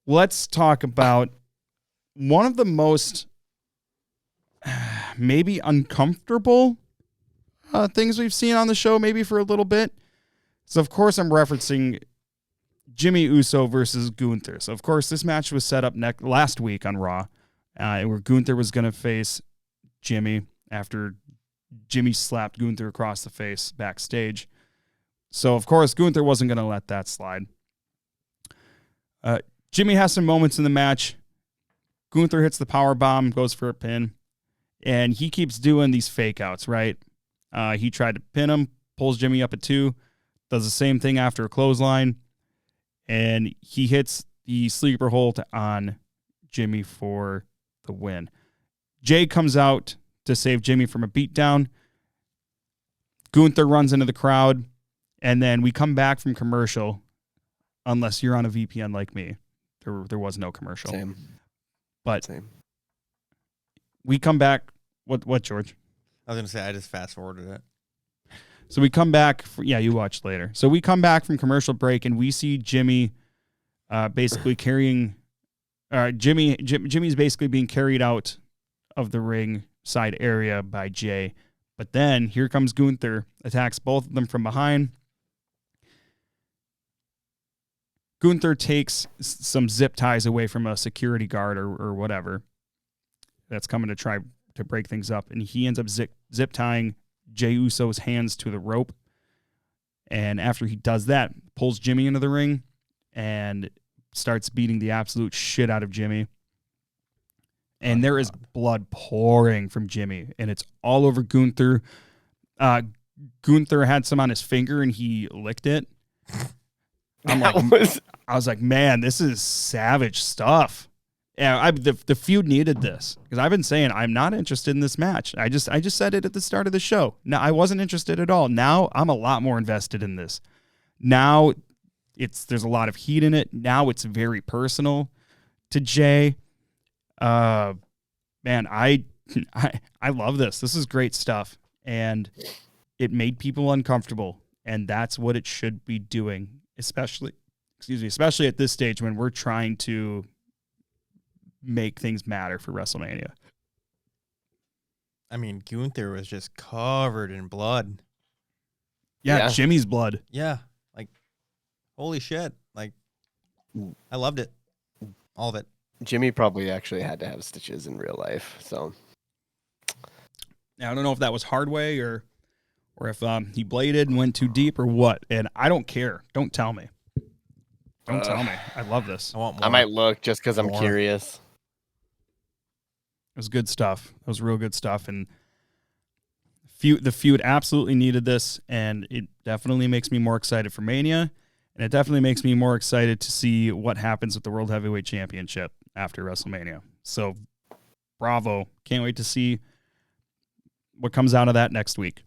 let's talk about one of the most maybe uncomfortable things we've seen on the show, maybe for a little bit. So, of course, I'm referencing Jimmy Uso versus Gunther. So, of course, this match was set up last week on Raw, where Gunther was going to face Jimmy after Jimmy slapped Gunther across the face backstage. So, of course, Gunther wasn't going to let that slide. Jimmy has some moments in the match. Gunther hits the power bomb, goes for a pin, and he keeps doing these fake outs, right? He tried to pin him, pulls Jimmy up at 2, does the same thing after a clothesline, and he hits the sleeper hold on Jimmy for the win. Jay comes out to save Jimmy from a beatdown. Gunther runs into the crowd, and then we come back from commercial, unless you're on a VPN like me. There was no commercial. Same. But Same. We come back. What, George? I was going to say, I just fast forwarded it. So we come back. You watch later. So we come back from commercial break, and we see Jimmy basically carrying... Jimmy's basically being carried out of the ring side area by Jay. But then here comes Gunther, attacks both of them from behind. Gunther takes some zip ties away from a security guard or whatever that's coming to try to break things up. And he ends up zip tying Jey Uso's hands to the rope. And after he does that, pulls Jimmy into the ring and starts beating the absolute shit out of Jimmy. And there is blood pouring from Jimmy, and it's all over Gunther. Gunther had some on his finger, and he licked it. I was like, man, this is savage stuff. Yeah, the feud needed this, because I've been saying I'm not interested in this match. I just said it at the start of the show. Now, I wasn't interested at all. Now I'm a lot more invested in this. Now there's a lot of heat in it. Now it's very personal to Jay. Man, I love this. This is great stuff, and it made people uncomfortable, and that's what it should be doing, especially at this stage when we're trying to make things matter for WrestleMania. I mean, Gunther was just covered in blood. Yeah, Jimmy's blood. Yeah, like, holy shit. Like, I loved it. All of it. Jimmy probably actually had to have stitches in real life, so. Now, I don't know if that was hard way or if he bladed and went too deep or what, and I don't care. Don't tell me. Don't tell me. I love this. I want more. I might look just because I'm curious. It was good stuff. It was real good stuff, and the feud absolutely needed this, and it definitely makes me more excited for Mania, and it definitely makes me more excited to see what happens with the World Heavyweight Championship after WrestleMania. So, bravo. Can't wait to see what comes out of that next week.